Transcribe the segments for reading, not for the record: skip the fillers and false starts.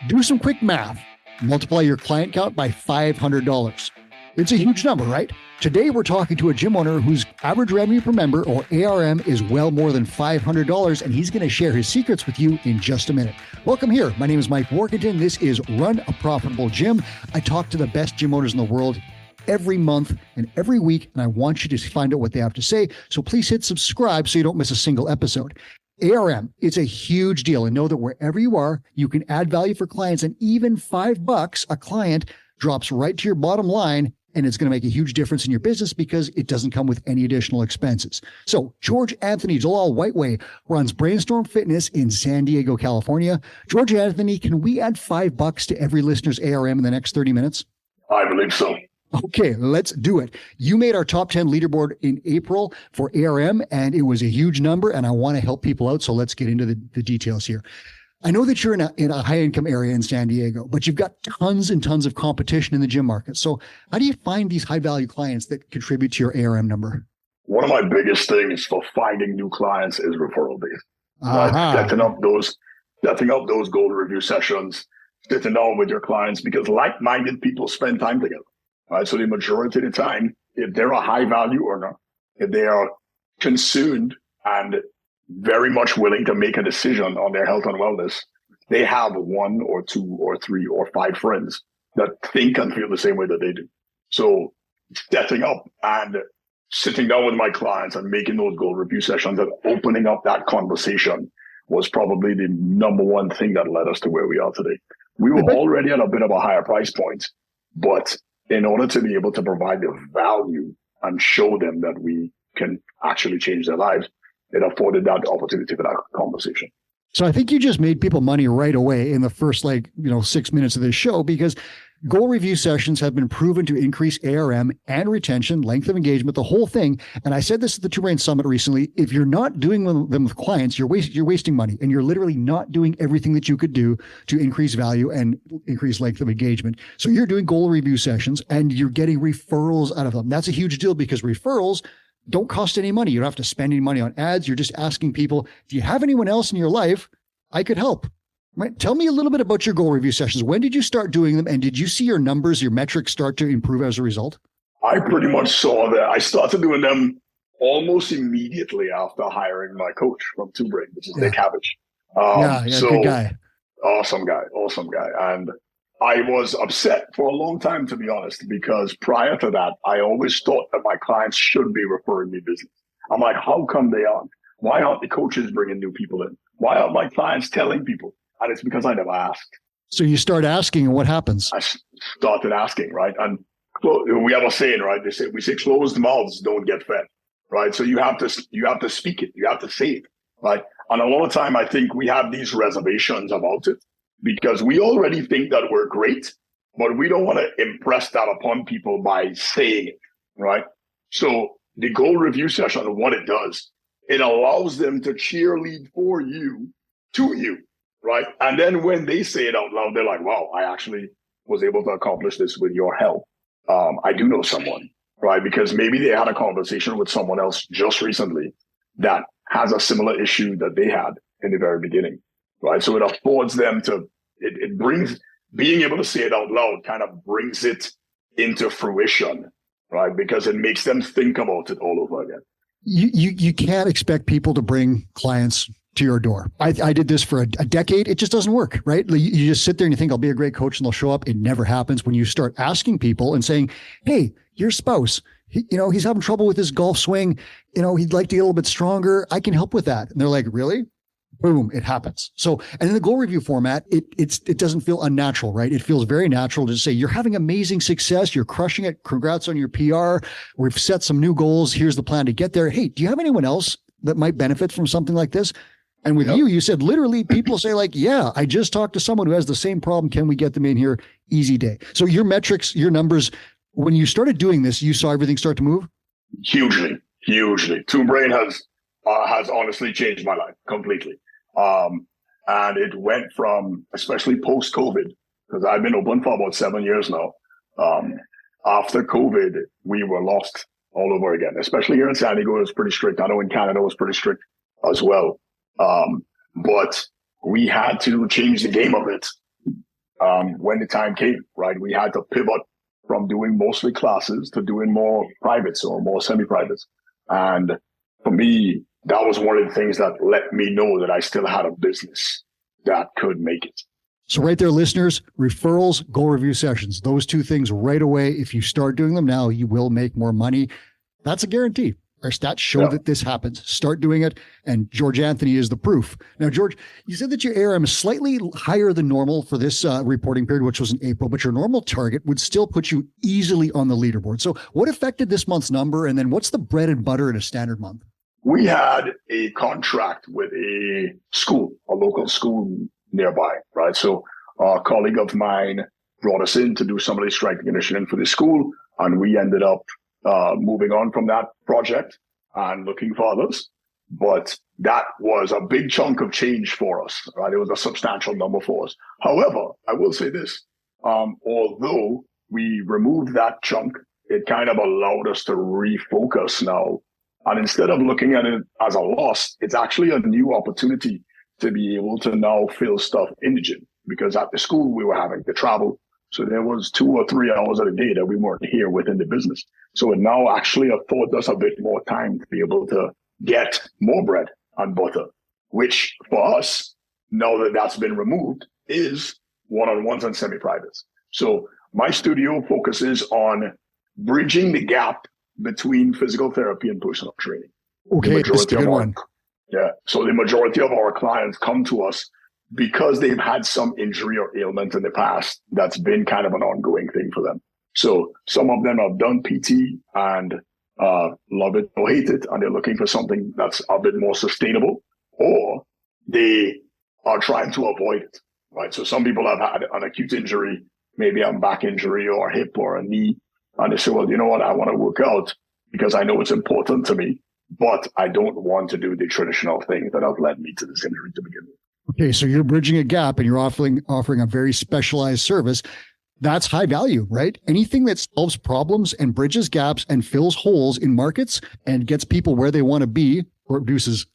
Do some quick math. Multiply your client count by $500. It's a huge number, right? Today, we're talking to a gym owner whose average revenue per member, or ARM, is well more than $500, and he's going to share his secrets with you in just a minute. Welcome here. My name is Mike Warkentin. This is Run a Profitable Gym. I talk to the best gym owners in the world every month and every week, and I want you to find out what they have to say. So please hit subscribe so you don't miss a single episode. ARM, it's a huge deal, and know that wherever you are, you can add value for clients, and even $5 a client drops right to your bottom line, and it's going to make a huge difference in your business because it doesn't come with any additional expenses. So George Anthony Dulal-Whiteway runs Brainstorm Fitness in San Diego, California. George Anthony, can we add $5 to every listener's ARM in the next 30 minutes? I believe so. Okay, let's do it. You made our top 10 leaderboard in April for ARM, and it was a huge number, and I want to help people out, so let's get into the details here. I know that you're in a high-income area in San Diego, but you've got tons and tons of competition in the gym market. So how do you find these high-value clients that contribute to your ARM number? One of my biggest things for finding new clients is referral based. Setting up those goal review sessions, sitting down with your clients, because like-minded people spend time together. Right? So the majority of the time, if they're a high-value earner, if they are concerned and very much willing to make a decision on their health and wellness, they have one or two or three or five friends that think and feel the same way that they do. So setting up and sitting down with my clients and making those goal review sessions and opening up that conversation was probably the number one thing that led us to where we are today. We were already at a bit of a higher price point, but in order to be able to provide the value and show them that we can actually change their lives, it afforded that opportunity for that conversation. So I think you just made people money right away in the first 6 minutes of this show, because goal review sessions have been proven to increase ARM and retention, length of engagement, the whole thing. And I said this at the Two Brain Summit recently. If you're not doing them with clients, you're wasting money, and you're literally not doing everything that you could do to increase value and increase length of engagement. So you're doing goal review sessions and you're getting referrals out of them. That's a huge deal, because referrals don't cost any money. You don't have to spend any money on ads. You're just asking people, do you have anyone else in your life I could help? Right? Tell me a little bit about your goal review sessions. When did you start doing them? And did you see your numbers, your metrics start to improve as a result? I pretty much saw that. I started doing them almost immediately after hiring my coach from Two Brain, which is Nick Cabbage. Good guy. Awesome guy. And I was upset for a long time, to be honest, because prior to that, I always thought that my clients should be referring me business. I'm like, how come they aren't? Why aren't the coaches bringing new people in? Why aren't my clients telling people? And it's because I never asked. So you start asking, and what happens? I started asking, right? And we have a saying, right? We say closed mouths don't get fed, right? So you have to speak it. You have to say it, right? And a lot of time, I think we have these reservations about it because we already think that we're great, but we don't want to impress that upon people by saying it, right? So the goal review session, what it does, it allows them to cheerlead for you, to you, right? And then when they say it out loud, they're like, wow, I actually was able to accomplish this with your help. I do know someone, right? Because maybe they had a conversation with someone else just recently that has a similar issue that they had in the very beginning, right? So it affords them it brings, being able to say it out loud kind of brings it into fruition, right? Because it makes them think about it all over again. You can't expect people to bring clients to your door. I did this for a decade. It just doesn't work, right? You just sit there and you think, I'll be a great coach and they'll show up. It never happens. When you start asking people and saying, hey, your spouse, he's having trouble with his golf swing. He'd like to get a little bit stronger. I can help with that. And they're like, really? Boom, it happens. So, and in the goal review format, it doesn't feel unnatural, right? It feels very natural to say, you're having amazing success. You're crushing it. Congrats on your PR. We've set some new goals. Here's the plan to get there. Hey, do you have anyone else that might benefit from something like this? And with you said literally people say like, yeah, I just talked to someone who has the same problem. Can we get them in here? Easy day. So your metrics, your numbers, when you started doing this, you saw everything start to move? Hugely. Two Brain has honestly changed my life completely. And it went from, especially post-COVID, because I've been open for about 7 years now. After COVID, we were lost all over again, especially here in San Diego. It was pretty strict. I know in Canada it was pretty strict as well. But we had to change the game of it when the time came, right? We had to pivot from doing mostly classes to doing more privates or more semi-privates. And for me, that was one of the things that let me know that I still had a business that could make it. So right there, listeners, referrals, goal review sessions, those two things right away. If you start doing them now, you will make more money. That's a guarantee. Our stats show that this happens. Start doing it. And George Anthony is the proof. Now, George, you said that your ARM is slightly higher than normal for this reporting period, which was in April, but your normal target would still put you easily on the leaderboard. So what affected this month's number? And then what's the bread and butter in a standard month? We had a contract with a school, a local school nearby, right? So a colleague of mine brought us in to do some of the strength and conditioning for the school. And we ended up moving on from that project and looking for others. But that was a big chunk of change for us, right? It was a substantial number for us. However, I will say this, although we removed that chunk, it kind of allowed us to refocus now. And instead of looking at it as a loss, it's actually a new opportunity to be able to now fill stuff in the gym. Because at the school, we were having to travel. So there was 2 or 3 hours of the day that we weren't here within the business. So it now actually afforded us a bit more time to be able to get more bread and butter, which for us, now that that's been removed, is one-on-ones and semi-privates. So my studio focuses on bridging the gap between physical therapy and personal training. Okay, that's a good one. Yeah. So the majority of our clients come to us because they've had some injury or ailment in the past that's been kind of an ongoing thing for them. So some of them have done PT and love it or hate it, and they're looking for something that's a bit more sustainable, or they are trying to avoid it, right? So some people have had an acute injury, maybe a back injury or a hip or a knee, and they say, well, you know what, I want to work out because I know it's important to me, but I don't want to do the traditional things that have led me to this injury to begin with. Okay, so you're bridging a gap and you're offering a very specialized service. That's high value, right? Anything that solves problems and bridges gaps and fills holes in markets and gets people where they want to be, or produces,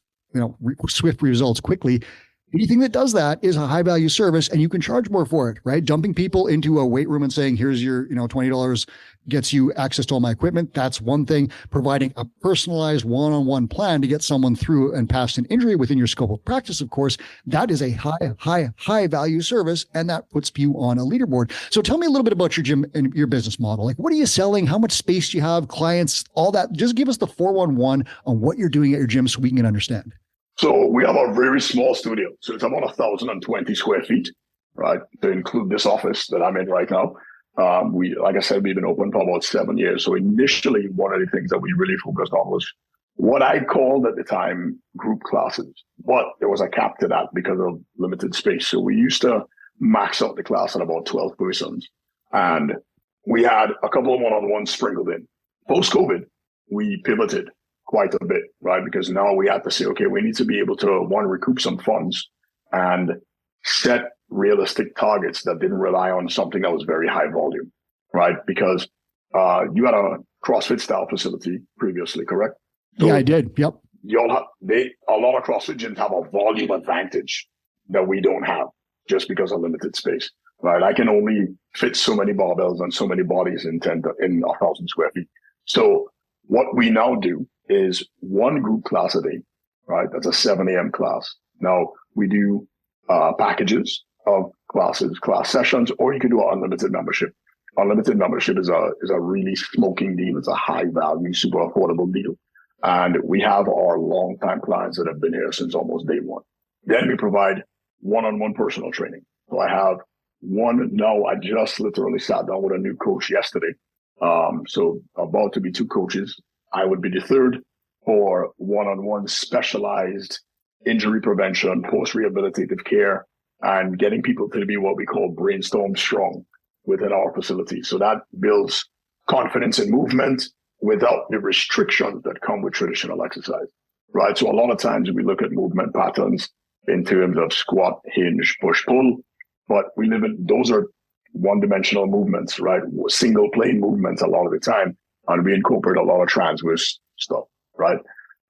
swift results quickly. Anything that does that is a high value service, and you can charge more for it, right? Dumping people into a weight room and saying, here's your, $20 gets you access to all my equipment. That's one thing. Providing a personalized one-on-one plan to get someone through and past an injury within your scope of practice, of course, that is a high value service, and that puts you on a leaderboard. So tell me a little bit about your gym and your business model. Like, what are you selling? How much space do you have? Clients, all that. Just give us the 411 on what you're doing at your gym so we can understand. So we have a very small studio. So it's about 1,020 square feet, right? To include this office that I'm in right now. Like I said, we've been open for about 7 years. So initially, one of the things that we really focused on was what I called at the time group classes, but there was a cap to that because of limited space. So we used to max out the class at about 12 persons, and we had a couple of one-on-ones sprinkled in. Post-COVID, we pivoted quite a bit, right? Because now we had to say, okay, we need to be able to, one, recoup some funds and set realistic targets that didn't rely on something that was very high volume, right? Because you had a CrossFit style facility previously, correct? So yeah, I did. Yep. A lot of CrossFit gyms have a volume advantage that we don't have just because of limited space, right? I can only fit so many barbells and so many bodies in 1,000 square feet. So what we now do is one group class a day, right? That's a 7 a.m. class. Now we do packages of classes, class sessions, or you can do an unlimited membership. Unlimited membership is a really smoking deal. It's a high value, super affordable deal. And we have our long-time clients that have been here since almost day one. Then we provide one-on-one personal training. So I have one now. I just literally sat down with a new coach yesterday. So about to be 2 coaches. I would be the third for one-on-one specialized injury prevention, post-rehabilitative care, and getting people to be what we call brainstorm strong within our facility. So that builds confidence in movement without the restrictions that come with traditional exercise, right? So a lot of times we look at movement patterns in terms of squat, hinge, push, pull, but those are one-dimensional movements, right? Single plane movements a lot of the time. And we incorporate a lot of transverse stuff, right?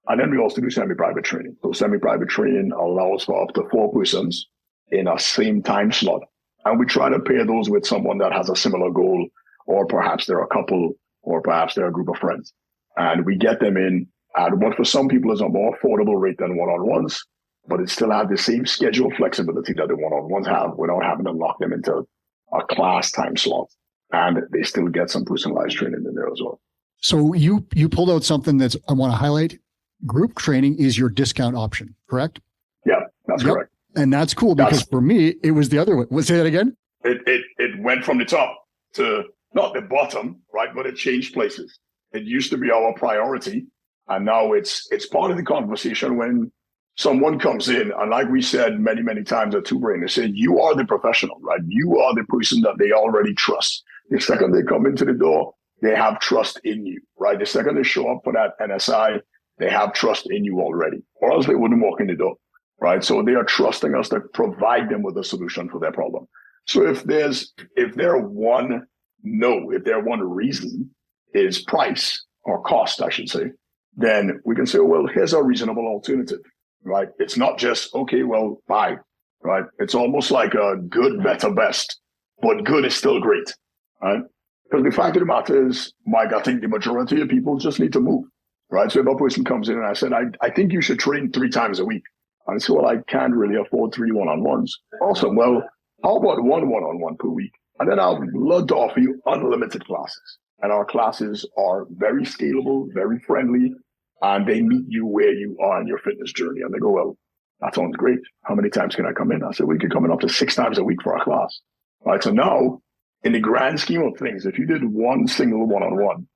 And then we also do semi-private training. So semi-private training allows for up to 4 persons in a same time slot. And we try to pair those with someone that has a similar goal, or perhaps they're a couple, or perhaps they're a group of friends. And we get them in at what for some people is a more affordable rate than one-on-ones, but it still has the same schedule flexibility that the one-on-ones have without having to lock them into a class time slot. And they still get some personalized training in there as well. So you pulled out something that I want to highlight. Group training is your discount option, correct? Yeah, that's correct. And that's cool because for me, it was the other way. Say that again? It went from the top to not the bottom, right? But it changed places. It used to be our priority. And now it's part of the conversation when someone comes in. And like we said many, many times at Two Brain, they said, you are the professional, right? You are the person that they already trust. The second they come into the door, they have trust in you, right? The second they show up for that NSI, they have trust in you already, or else they wouldn't walk in the door, right? So they are trusting us to provide them with a solution for their problem. So if their one reason is price or cost, I should say, then we can say, well, here's a reasonable alternative, right? It's not just, okay, well, buy, right? It's almost like a good, better, best, but good is still great, right? Because the fact of the matter is, Mike, I think the majority of people just need to move, right? So if a person comes in and I said, I think you should train 3 times a week. And I said, well, I can't really afford 3 one-on-ones. Awesome. Well, how about 1 one-on-one per week? And then I'll love to offer you unlimited classes. And our classes are very scalable, very friendly, and they meet you where you are in your fitness journey. And they go, well, that sounds great. How many times can I come in? I said, we could come in up to 6 times a week for our class. All right. So now, in the grand scheme of things, if you did 1 single one-on-one,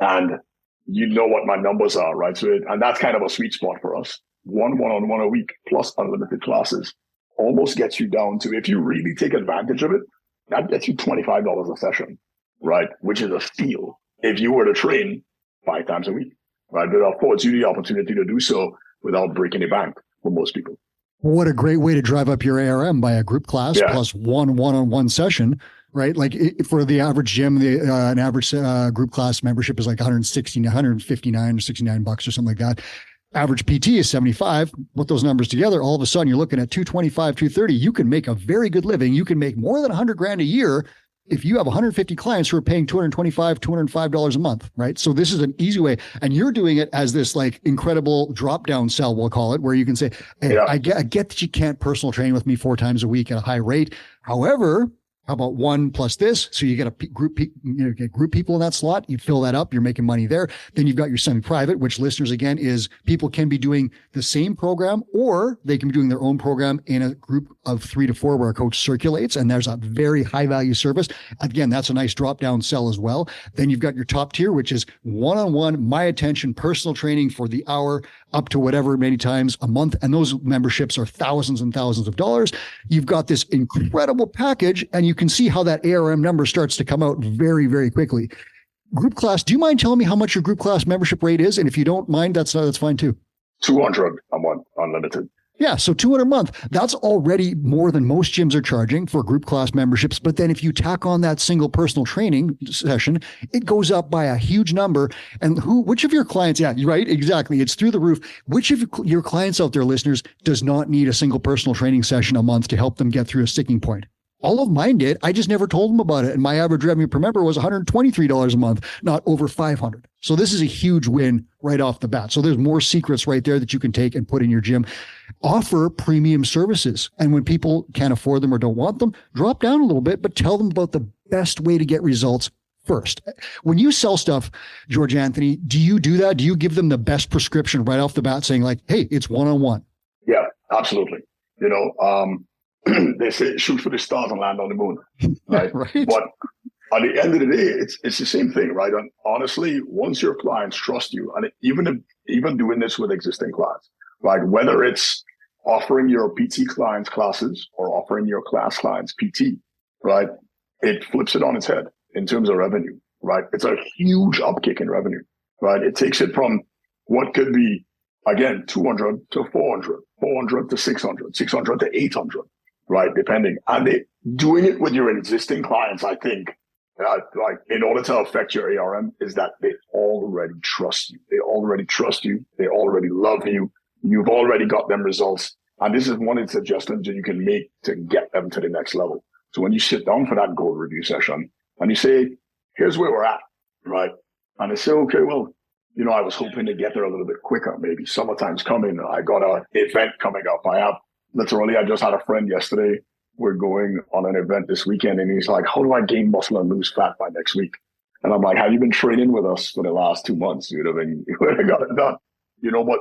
and you know what my numbers are, right? So, and that's kind of a sweet spot for us. 1 one-on-one a week plus unlimited classes almost gets you down to, if you really take advantage of it, that gets you $25 a session, right? Which is a steal if you were to train 5 times a week, right? But it affords you the opportunity to do so without breaking the bank for most people. What a great way to drive up your ARM by a group class plus 1 one-on-one session, right? Like for the average gym, an average group class membership is like $159 or $69 or something like that. Average PT is 75. Put those numbers together, all of a sudden you're looking at 225, 230. You can make a very good living. You can make more than $100,000 a year if you have 150 clients who are paying $225, $205 a month, right? So this is an easy way. And you're doing it as this like incredible drop down sell, we'll call it, where you can say, hey, I get that you can't personal train with me 4 times a week at a high rate. However, how about 1 plus this? So you get a group people in that slot. You fill that up. You're making money there. Then you've got your semi-private, which listeners, again, is people can be doing the same program or they can be doing their own program in a group of 3 to 4 where a coach circulates. And there's a very high value service. Again, that's a nice drop down sell as well. Then you've got your top tier, which is one-on-one, my attention, personal training for the hour up to whatever many times a month. And those memberships are thousands and thousands of dollars. You've got this incredible package and you can see how that ARM number starts to come out very, very quickly. Group class, do you mind telling me how much your group class membership rate is? And if you don't mind, that's fine too. $200 a month, unlimited. Yeah, so $200 a month. That's already more than most gyms are charging for group class memberships. But then if you tack on that single personal training session, it goes up by a huge number. And which of your clients, yeah, right, exactly. It's through the roof. Which of your clients out there, listeners, does not need a single personal training session a month to help them get through a sticking point? All of mine did. I just never told them about it. And my average revenue per member was $123 a month, not over $500. So this is a huge win right off the bat. So there's more secrets right there that you can take and put in your gym. Offer premium services. And when people can't afford them or don't want them, drop down a little bit, but tell them about the best way to get results first. When you sell stuff, George Anthony, do you do that? Do you give them the best prescription right off the bat saying like, hey, it's one-on-one? Yeah, absolutely. They say shoot for the stars and land on the moon, right? Right. But at the end of the day, it's the same thing, right? And honestly, once your clients trust you, and even doing this with existing clients, right? Whether it's offering your PT clients classes or offering your class clients PT, right? It flips it on its head in terms of revenue, right? It's a huge upkick in revenue, right? It takes it from what could be, again, 200 to 400, 400 to 600, 600 to 800. Right, depending. And doing it with your existing clients, I think, like in order to affect your ARM is that they already trust you. They already trust you. They already love you. You've already got them results. And this is one of the suggestions that you can make to get them to the next level. So when you sit down for that goal review session and you say, here's where we're at, right? And they say, okay, well, I was hoping to get there a little bit quicker. Maybe summertime's coming. I got an event coming up. I just had a friend yesterday. We're going on an event this weekend, and he's like, how do I gain muscle and lose fat by next week? And I'm like, have you been training with us for the last 2 months? You would have got it done. But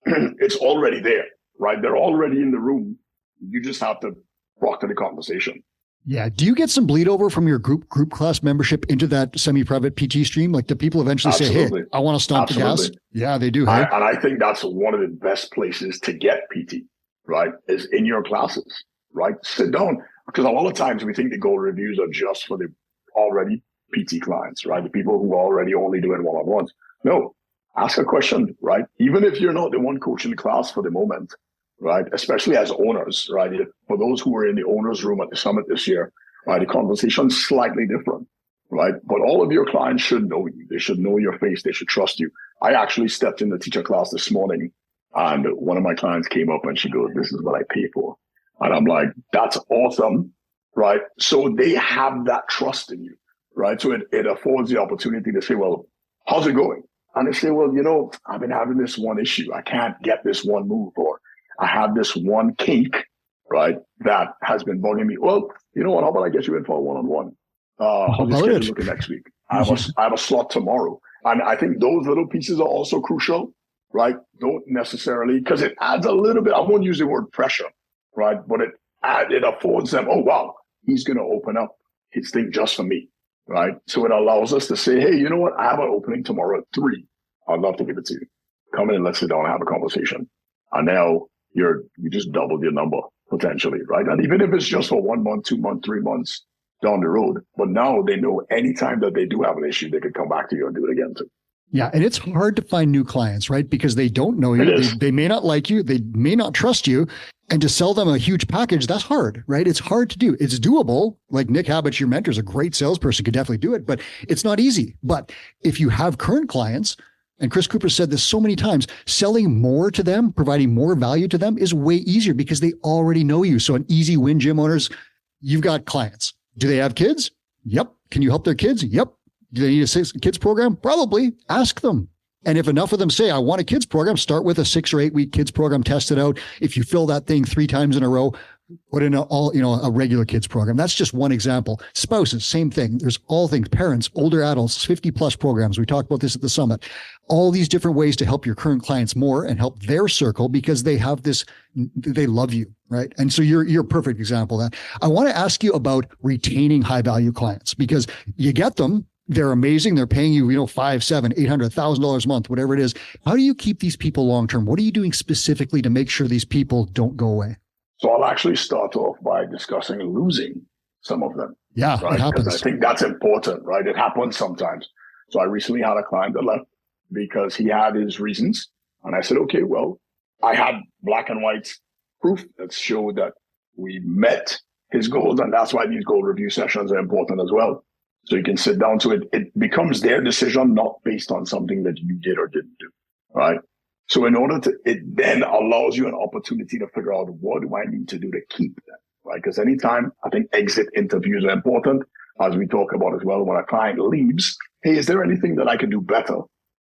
it's already there, right? They're already in the room. You just have to proctor the conversation. Yeah. Do you get some bleed over from your group class membership into that semi-private PT stream? Like, do people eventually say, hey, I want to stomp the gas? Yeah, they do. Hey? And I think that's one of the best places to get PT, right? Is in your classes, right? Sit down. Because a lot of times we think the goal reviews are just for the already PT clients, right? The people who are already only doing one-on-ones. No, ask a question, right? Even if you're not the one coaching the class for the moment, right? Especially as owners, right? For those who were in the owners room at the summit this year, right? The conversation's slightly different, right? But all of your clients should know you. They should know your face. They should trust you. I actually stepped in the teacher class this morning, and one of my clients came up and she goes, this is what I pay for. And I'm like, that's awesome, right? So they have that trust in you, right? So it affords the opportunity to say, well, how's it going? And they say, well, I've been having this one issue. I can't get this one move, or I have this one kink, right, that has been bugging me. Well, you know what? How about I get you in for a one-on-one? How's your schedule looking next week? I have a slot tomorrow. And I think those little pieces are also crucial, right? Don't necessarily, because it adds a little bit, I won't use the word pressure, right? But it affords them, oh, wow, he's going to open up his thing just for me, right? So it allows us to say, hey, you know what? I have an opening tomorrow at 3. I'd love to give it to you. Come in and let's sit down and have a conversation. And now you just doubled your number potentially, right? And even if it's just for 1 month, 2 months, 3 months down the road, but now they know anytime that they do have an issue, they could come back to you and do it again too. Yeah. And it's hard to find new clients, right? Because they don't know you. They may not like you. They may not trust you. And to sell them a huge package, that's hard, right? It's hard to do. It's doable. Like Nick Habich, your mentor, is a great salesperson, could definitely do it, but it's not easy. But if you have current clients, and Chris Cooper said this so many times, selling more to them, providing more value to them is way easier because they already know you. So an easy win, gym owners, you've got clients. Do they have kids? Yep. Can you help their kids? Yep. Do they need a 6 kids program? Probably. Ask them. And if enough of them say, I want a kids program, start with a 6 or 8 week kids program, test it out. If you fill that thing 3 times in a row, put in a regular kids program. That's just one example. Spouses, same thing. There's all things, parents, older adults, 50 plus programs. We talked about this at the summit. All these different ways to help your current clients more and help their circle because they have this, they love you, right? And so you're a perfect example of that. I want to ask you about retaining high value clients because you get them. They're amazing. They're paying you, $5, $7, $800, $1,000 a month, whatever it is. How do you keep these people long-term? What are you doing specifically to make sure these people don't go away? So I'll actually start off by discussing losing some of them. Yeah, right? It happens. Because I think that's important, right? It happens sometimes. So I recently had a client that left because he had his reasons. And I said, okay, well, I had black and white proof that showed that we met his goals. And that's why these goal review sessions are important as well. So you can sit down to it. It becomes their decision, not based on something that you did or didn't do, right? So it then allows you an opportunity to figure out what do I need to do to keep them, right? Because anytime I think exit interviews are important, as we talk about as well, when a client leaves, hey, is there anything that I can do better?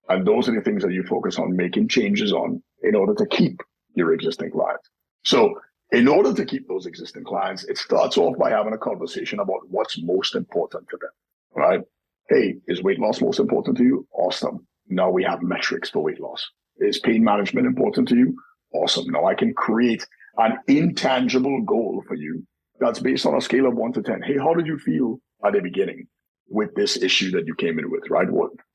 And those are the things that you focus on making changes on in order to keep your existing clients. So in order to keep those existing clients, it starts off by having a conversation about what's most important to them, right? Hey, is weight loss most important to you? Awesome. Now we have metrics for weight loss. Is pain management important to you? Awesome. Now I can create an intangible goal for you that's based on a scale of 1 to 10. Hey, how did you feel at the beginning with this issue that you came in with, right?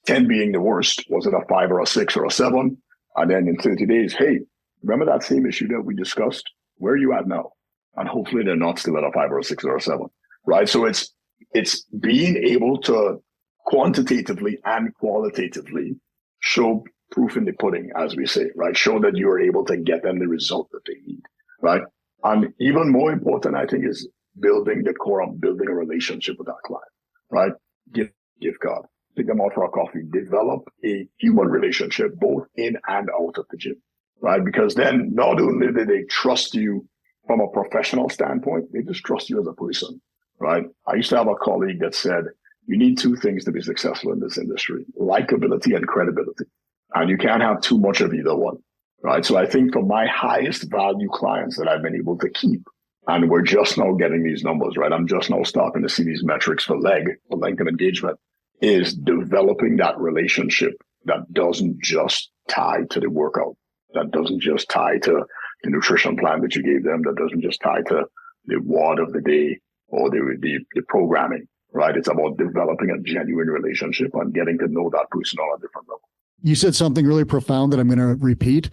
10 being the worst. Was it a 5 or a 6 or a 7? And then in 30 days, hey, remember that same issue that we discussed? Where are you at now? And hopefully they're not still at a 5 or a 6 or a 7, right? So it's being able to quantitatively and qualitatively show proof in the pudding, as we say, right? Show that you are able to get them the result that they need, right? And even more important, I think, is building the core of building a relationship with that client, right? Gift card. Take them out for a coffee. Develop a human relationship both in and out of the gym, right? Because then not only do they trust you from a professional standpoint, they just trust you as a person, right? I used to have a colleague that said, you need two things to be successful in this industry, likability and credibility. And you can't have too much of either one, right? So I think for my highest value clients that I've been able to keep, and we're just now getting these numbers, right? I'm just now starting to see these metrics for length of engagement, is developing that relationship that doesn't just tie to the workout, that doesn't just tie to the nutrition plan that you gave them, that doesn't just tie to the word of the day or the programming, right? It's about developing a genuine relationship and getting to know that person on a different level. You said something really profound that I'm going to repeat.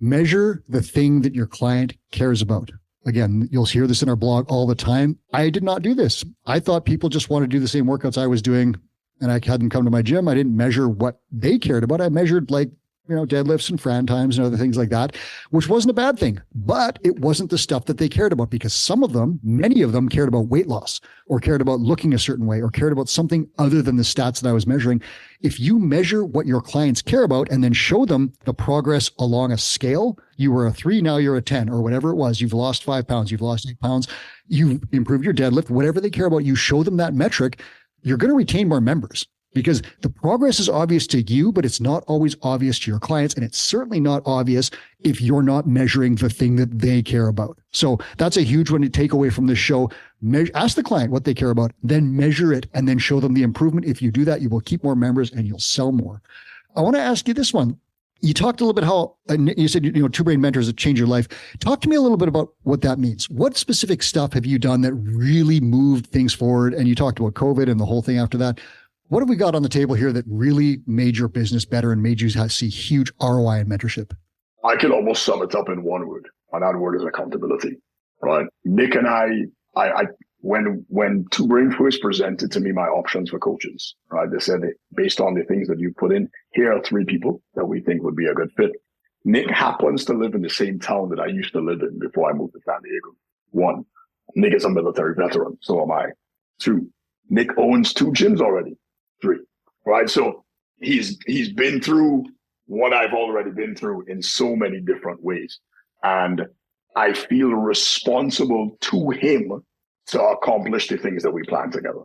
Measure the thing that your client cares about. Again, you'll hear this in our blog all the time. I did not do this. I thought people just want to do the same workouts I was doing, and I had them come to my gym. I didn't measure what they cared about. I measured deadlifts and Fran times and other things like that, which wasn't a bad thing, but it wasn't the stuff that they cared about, because many of them cared about weight loss or cared about looking a certain way or cared about something other than the stats that I was measuring. If you measure what your clients care about and then show them the progress along a scale, you were a 3, now you're a 10 or whatever it was. You've lost 5 pounds, you've lost 8 pounds, you've improved your deadlift, whatever they care about, you show them that metric, you're going to retain more members. Because the progress is obvious to you, but it's not always obvious to your clients. And it's certainly not obvious if you're not measuring the thing that they care about. So that's a huge one to take away from this show. Ask the client what they care about, then measure it, and then show them the improvement. If you do that, you will keep more members and you'll sell more. I want to ask you this one. You talked a little bit how you said, Two Brain Mentors that change your life. Talk to me a little bit about what that means. What specific stuff have you done that really moved things forward? And you talked about COVID and the whole thing after that. What have we got on the table here that really made your business better and made you see huge ROI in mentorship? I can almost sum it up in one word, and that word is accountability, right? Nick and I when Two Brain first presented to me my options for coaches, right? They said, based on the things that you put in, here are 3 people that we think would be a good fit. Nick happens to live in the same town that I used to live in before I moved to San Diego. 1, Nick is a military veteran, so am I. 2, Nick owns 2 gyms already. 3, right? So he's been through what I've already been through in so many different ways. And I feel responsible to him to accomplish the things that we plan together,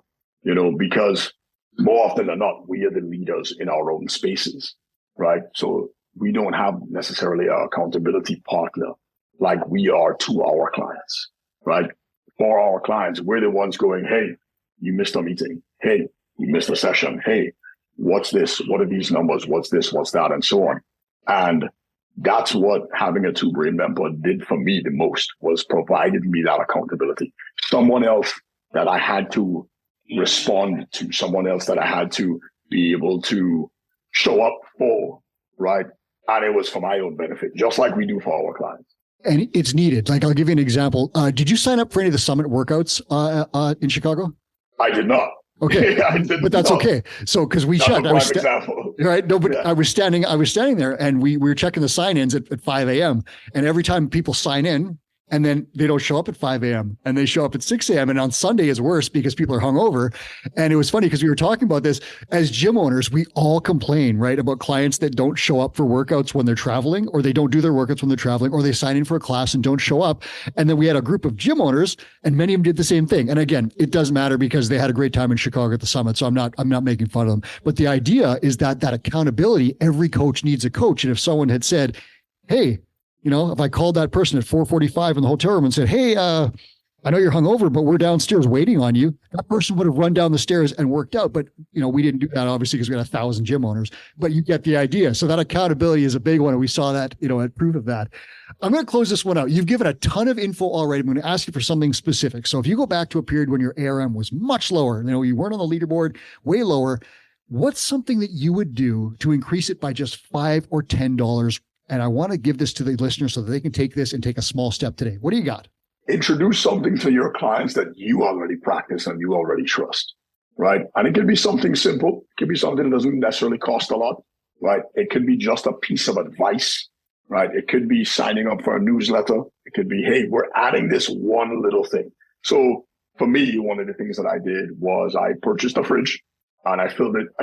because more often than not, we are the leaders in our own spaces, right? So we don't have necessarily an accountability partner like we are to our clients, right? For our clients, we're the ones going, hey, you missed a meeting. Hey, you missed a session. Hey, what's this? What are these numbers? What's this? What's that? And so on. And that's what having a Two Brain member did for me the most, was provided me that accountability. Someone else that I had to respond to, someone else that I had to be able to show up for, right? And it was for my own benefit, just like we do for our clients. And it's needed. Like, I'll give you an example. Did you sign up for any of the summit workouts in Chicago? I did not. Okay, but that's okay. So, because we checked, I was right. No, but yeah. I was standing there, and we were checking the sign-ins at 5 a.m. And every time people sign in, and then they don't show up at 5 a.m. and they show up at 6 a.m. And on Sunday is worse because people are hungover. And it was funny because we were talking about this as gym owners. We all complain, right, about clients that don't show up for workouts when they're traveling, or they don't do their workouts when they're traveling, or they sign in for a class and don't show up. And then we had a group of gym owners, and many of them did the same thing. And again, it doesn't matter because they had a great time in Chicago at the summit. So I'm not making fun of them. But the idea is that accountability, every coach needs a coach. And if someone had said, hey, if I called that person at 4:45 in the hotel room and said, hey, I know you're hungover, but we're downstairs waiting on you, that person would have run down the stairs and worked out. But, we didn't do that, obviously, because we had 1,000 gym owners, but you get the idea. So that accountability is a big one. And we saw that, at proof of that. I'm going to close this one out. You've given a ton of info already. I'm going to ask you for something specific. So if you go back to a period when your ARM was much lower, you weren't on the leaderboard, way lower, what's something that you would do to increase it by just $5 or $10? And I want to give this to the listeners so that they can take this and take a small step today. What do you got? Introduce something to your clients that you already practice and you already trust, right? And it could be something simple. It could be something that doesn't necessarily cost a lot, right? It could be just a piece of advice, right? It could be signing up for a newsletter. It could be, hey, we're adding this one little thing. So for me, one of the things that I did was I purchased a fridge and I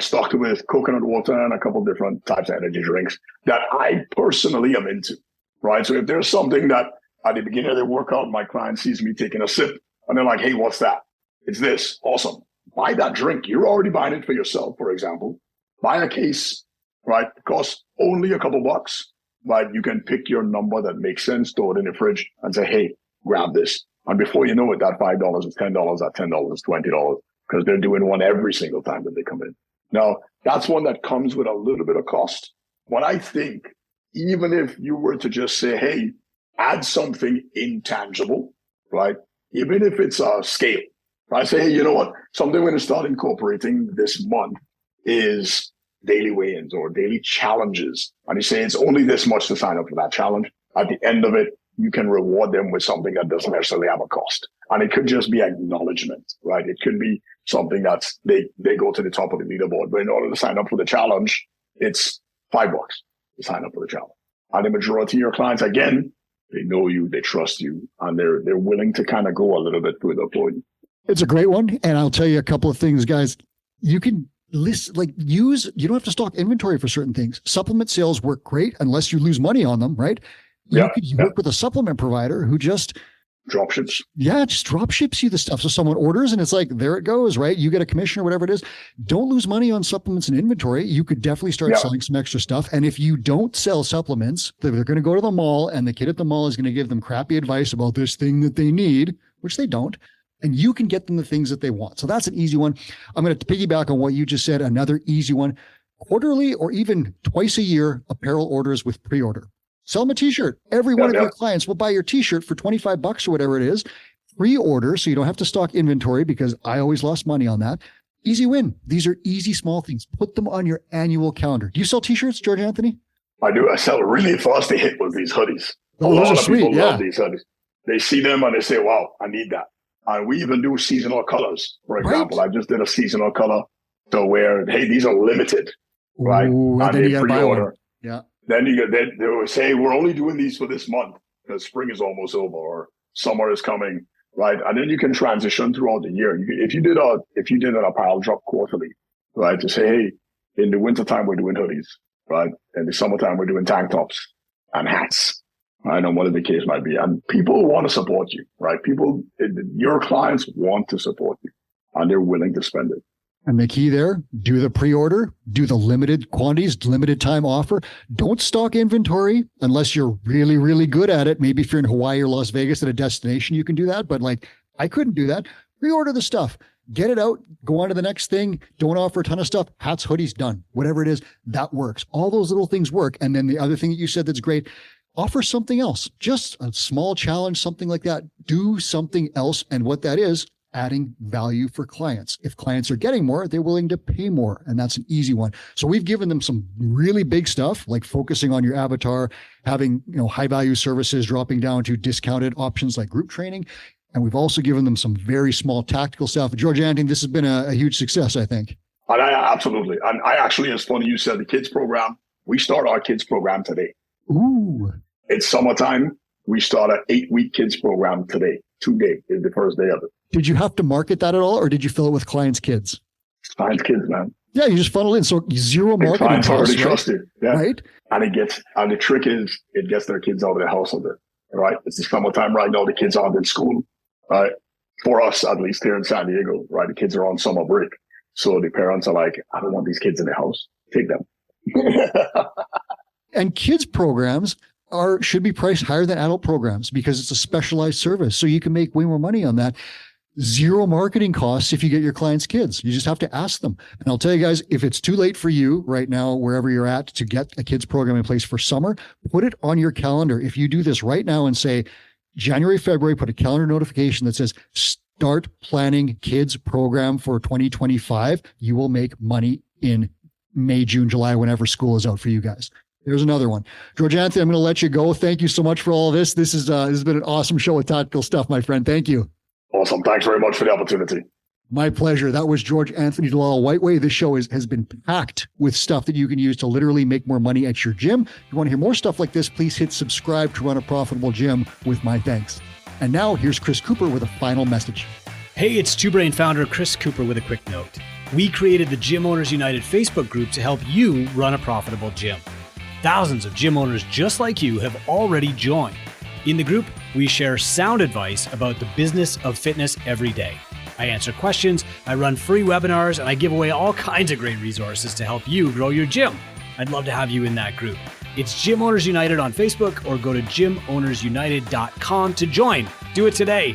stocked it with coconut water and a couple of different types of energy drinks that I personally am into, right? So if there's something that at the beginning of the workout, my client sees me taking a sip and they're like, hey, what's that? It's this. Awesome. Buy that drink. You're already buying it for yourself, for example. Buy a case, right? It costs only a couple bucks, but you can pick your number that makes sense, throw it in the fridge and say, hey, grab this. And before you know it, that $5 is $10, that $10 is $20 because they're doing one every single time that they come in. Now, that's one that comes with a little bit of cost. But I think even if you were to just say, hey, add something intangible, right? Even if it's a scale, right? Say, hey, you know what? Something we're going to start incorporating this month is daily weigh-ins or daily challenges. And you say it's only this much to sign up for that challenge. At the end of it, you can reward them with something that doesn't necessarily have a cost. And it could just be acknowledgement, right? It could be something that's, they go to the top of the leaderboard. But in order to sign up for the challenge, it's $5 to sign up for the challenge. And the majority of your clients, again, they know you, they trust you, and they're willing to kind of go a little bit further for you. It's a great one. And I'll tell you a couple of things, guys. You can you don't have to stock inventory for certain things. Supplement sales work great unless you lose money on them, right? You could work with a supplement provider who just drop ships. Yeah, just drop ships you the stuff. So someone orders and it's like, there it goes, right? You get a commission or whatever it is. Don't lose money on supplements and inventory. You could definitely start selling some extra stuff. And if you don't sell supplements, they're going to go to the mall and the kid at the mall is going to give them crappy advice about this thing that they need, which they don't. And you can get them the things that they want. So that's an easy one. I'm going to piggyback on what you just said. Another easy one, quarterly or even twice a year apparel orders with pre-order. Sell them a t-shirt. Every one of your clients will buy your t-shirt for $25 or whatever it is. Pre-order, so you don't have to stock inventory because I always lost money on that. Easy win. These are easy, small things. Put them on your annual calendar. Do you sell t-shirts, George Anthony? I do. I sell really fast to hit with these hoodies. Oh, those are sweet. People love these hoodies. They see them and they say, wow, I need that. And we even do seasonal colors. For example, I just did a seasonal color to where, hey, these are limited, right? Ooh, and then you gotta buy one. Yeah. Then they will say, we're only doing these for this month because spring is almost over or summer is coming, right? And then you can transition throughout the year. If you did an apparel drop quarterly, right? To say, hey, in the wintertime, we're doing hoodies, right? In the summertime, we're doing tank tops and hats. I know whatever the case might be. And people want to support you, right? Your clients want to support you and they're willing to spend it. And the key there, do the pre-order, do the limited quantities, limited time offer. Don't stock inventory unless you're really, really good at it. Maybe if you're in Hawaii or Las Vegas at a destination, you can do that. But I couldn't do that. Pre-order the stuff, get it out, go on to the next thing. Don't offer a ton of stuff. Hats, hoodies, done. Whatever it is, that works. All those little things work. And then the other thing that you said that's great, offer something else, just a small challenge, something like that. Do something else. And what that is, adding value for clients. If clients are getting more, they're willing to pay more. And that's an easy one. So we've given them some really big stuff, like focusing on your avatar, having, high value services, dropping down to discounted options like group training. And we've also given them some very small tactical stuff. George Anthony, this has been a huge success, I think. And absolutely. And it's funny you said the kids program. We start our kids program today. Ooh. It's summertime. We start an 8-week kids program today. Today is the first day of it. Did you have to market that at all, or did you fill it with clients' kids? Clients' kids, man. Yeah, you just funnel in. So zero marketing. Clients already trust it. Yeah. Right. And the trick is it gets their kids out of the house a bit. Right. It's the summertime right now. The kids aren't in school. Right. For us, at least here in San Diego, right. The kids are on summer break. So the parents are like, I don't want these kids in the house. Take them. And kids programs should be priced higher than adult programs because it's a specialized service. So you can make way more money on that. Zero marketing costs if you get your clients' kids. You just have to ask them. And I'll tell you guys, if it's too late for you right now, wherever you're at, to get a kids program in place for summer, put it on your calendar. If you do this right now and say January, February, put a calendar notification that says start planning kids program for 2025, you will make money in May, June, July, whenever school is out for you guys. There's another one. George Anthony, I'm going to let you go. Thank you so much for all of this. This has been an awesome show with tactical stuff, my friend. Thank you. Awesome. Thanks very much for the opportunity. My pleasure. That was George Anthony Dulal-Whiteway. This show has been packed with stuff that you can use to literally make more money at your gym. If you want to hear more stuff like this, please hit subscribe to Run a Profitable Gym with my thanks. And now here's Chris Cooper with a final message. Hey, it's Two Brain founder Chris Cooper with a quick note. We created the Gym Owners United Facebook group to help you run a profitable gym. Thousands of gym owners just like you have already joined. In the group, we share sound advice about the business of fitness every day. I answer questions, I run free webinars, and I give away all kinds of great resources to help you grow your gym. I'd love to have you in that group. It's Gym Owners United on Facebook, or go to gymownersunited.com to join. Do it today.